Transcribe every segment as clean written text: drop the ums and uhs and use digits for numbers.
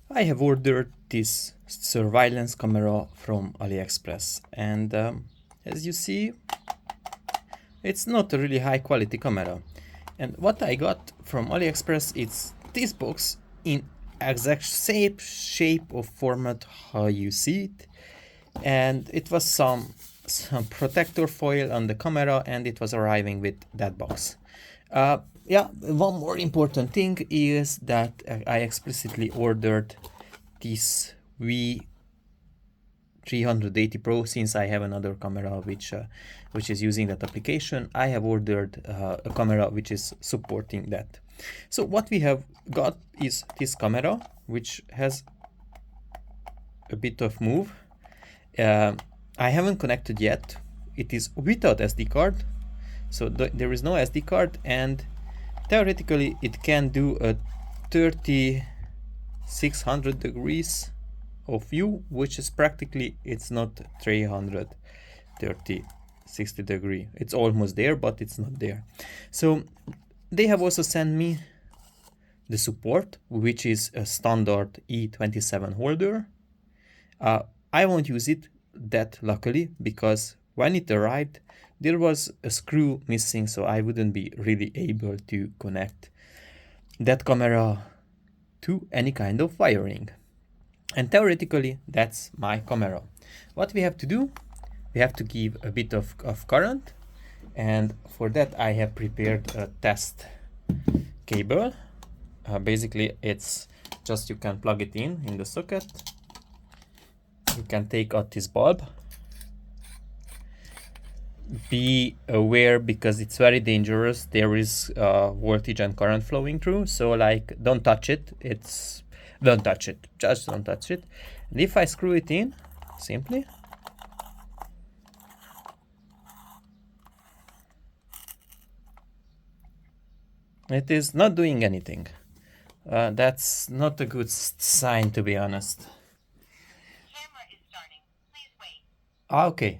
I have ordered this surveillance camera from AliExpress, and as you see, it's not a really high quality camera. And what I got from AliExpress is this box in exact shape or format how you see it, and it was some protector foil on the camera, and it was arriving with that box. Yeah, one more important thing is that I explicitly ordered this V380 Pro since I have another camera which is using that application. I have ordered a camera which is supporting that. So what we have got is this camera which has a bit of move. I haven't connected yet. It is without SD card, so there is no SD card, and theoretically it can do a 3600 degrees of view, which is practically, it's not 330 60 degree. It's almost there, but it's not there. So they have also sent me the support, which is a standard E27 holder. I won't use it that luckily, because when it arrived there was a screw missing, so I wouldn't be really able to connect that camera to any kind of wiring. And theoretically that's my camera. What we have to do, we have to give a bit of current, and for that I have prepared a test cable. Basically it's just, you can plug it in the socket. You can take out this bulb. Be aware, because it's very dangerous. There is voltage and current flowing through, so like, don't touch it. Don't touch it, just don't touch it. And if I screw it in simply, it is not doing anything. That's not a good sign, to be honest. Camera is starting. Please wait. Okay,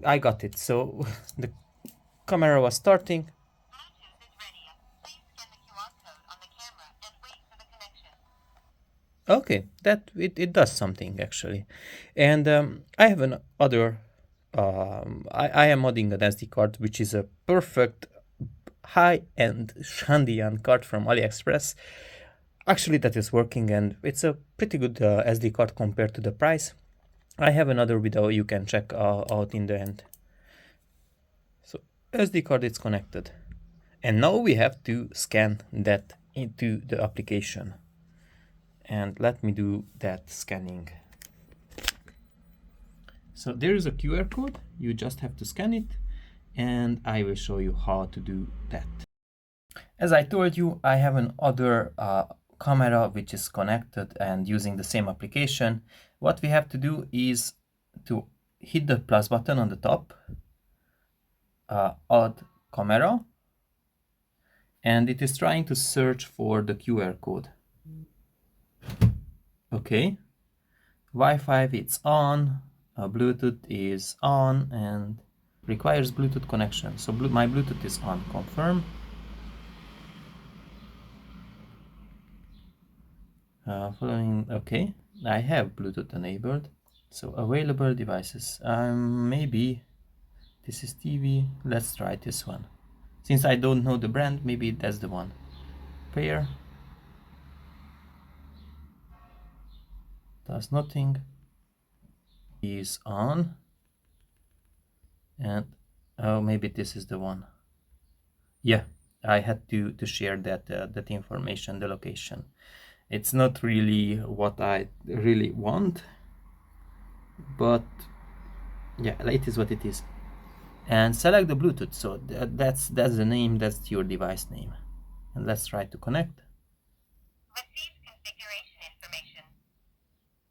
I got it. So the camera was starting. Bluetooth is ready. Please scan the QR code on the camera and wait for the connection. Okay, that it does something actually. And I have another. I am modding an SD card, which is a perfect high-end Shandian card from AliExpress. Actually, that is working, and it's a pretty good SD card compared to the price. I have another video you can check out in the end. So SD card is connected, and now we have to scan that into the application. And let me do that scanning. So there is a QR code, you just have to scan it, and I will show you how to do that. As I told you, I have another camera which is connected and using the same application. What we have to do is to hit the plus button on the top, add camera, and it is trying to search for the QR code. Okay, Wi-Fi it's on, Bluetooth is on, and requires Bluetooth connection. So my Bluetooth is on, confirm. Following, okay, I have Bluetooth enabled. So available devices, maybe this is TV. Let's try this one. Since I don't know the brand, maybe that's the one. Pair. Does nothing. Is on. And oh, maybe this is the one. Yeah, I had to share that information, the location. It's not really what I really want, but yeah, it is what it is. And select the Bluetooth. So that's the name, that's your device name. And let's try to connect. Receive configuration information.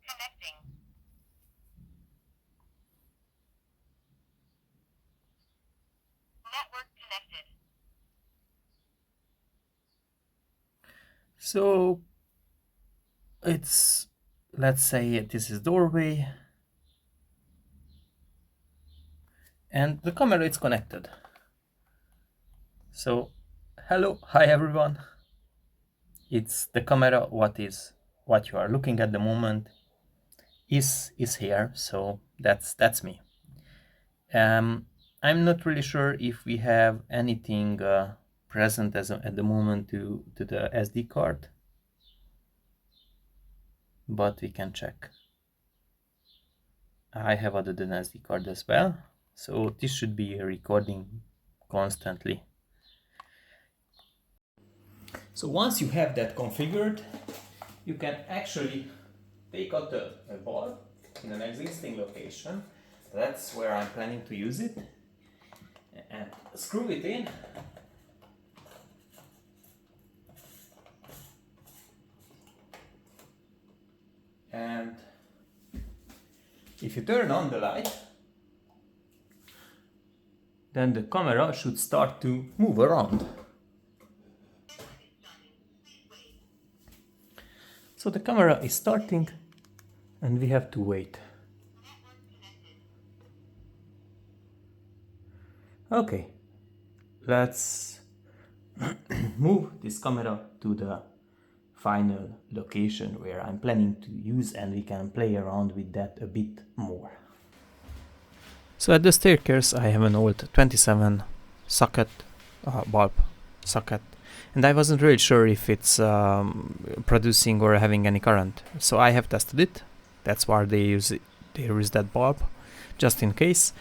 Connecting. Network connected. So it's, let's say this is doorway, and the camera is connected. So hello, hi everyone. It's the camera what is what you are looking at the moment is here. So that's me. I'm not really sure if we have anything present at the moment to the SD card, but we can check. I have added an SD card as well, so this should be recording constantly. So once you have that configured, you can actually take out the bulb in an existing location. That's where I'm planning to use it, and screw it in. And if you turn on the light, then the camera should start to move around. So the camera is starting and we have to wait. Okay, let's move this camera to the final location where I'm planning to use, and we can play around with that a bit more. So at the staircase I have an old 27 socket, bulb socket, and I wasn't really sure if it's producing or having any current. So I have tested it. That's why there is that bulb, just in case.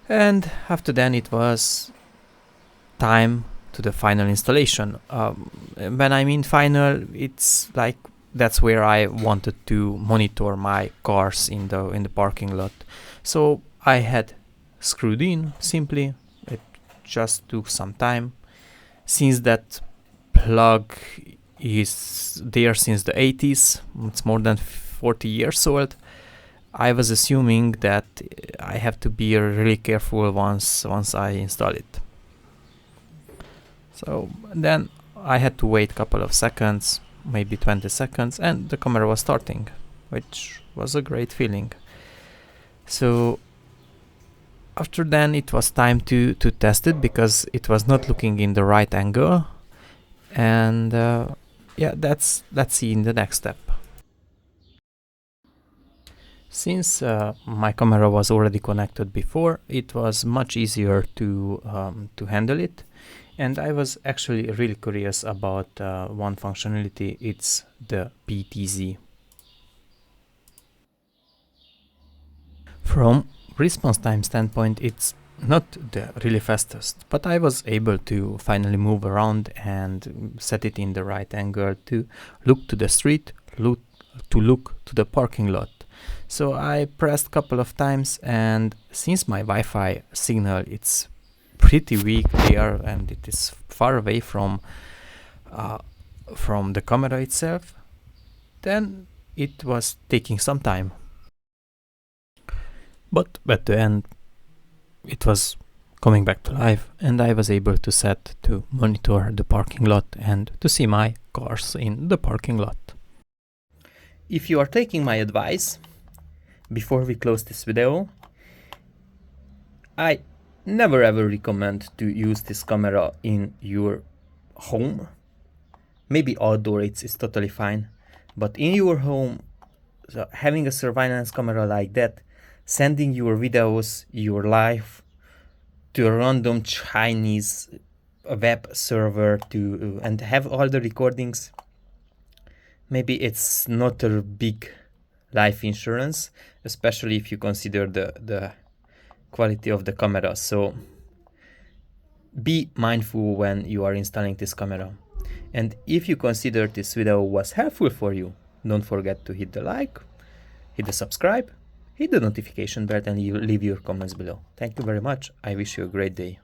And after then it was time to the final installation. When I mean final, it's like that's where I wanted to monitor my cars in the parking lot. So I had screwed in simply. It just took some time. Since that plug is there since the 80s, it's more than 40 years old, I was assuming that I have to be really careful once I install it. So then I had to wait a couple of seconds, maybe 20 seconds, and the camera was starting, which was a great feeling. So after then it was time to test it, because it was not looking in the right angle. And yeah, let's see in the next step. Since my camera was already connected before, it was much easier to handle it, and I was actually really curious about one functionality. It's the PTZ. From response time standpoint, it's not the really fastest, but I was able to finally move around and set it in the right angle to look to the street, to look to the parking lot. So I pressed a couple of times, and since my Wi-Fi signal it's pretty weak there and it is far away from the camera itself, then it was taking some time. But at the end it was coming back to life, and I was able to set to monitor the parking lot and to see my cars in the parking lot. If you are taking my advice, before we close this video, I never ever recommend to use this camera in your home. Maybe outdoor it's totally fine, but in your home, so having a surveillance camera like that, sending your videos, your life to a random Chinese web server and have all the recordings, maybe it's not a big life insurance, especially if you consider the quality of the camera. So be mindful when you are installing this camera. And if you consider this video was helpful for you, don't forget to hit the like, hit the subscribe, hit the notification bell, and leave your comments below. Thank you very much. I wish you a great day.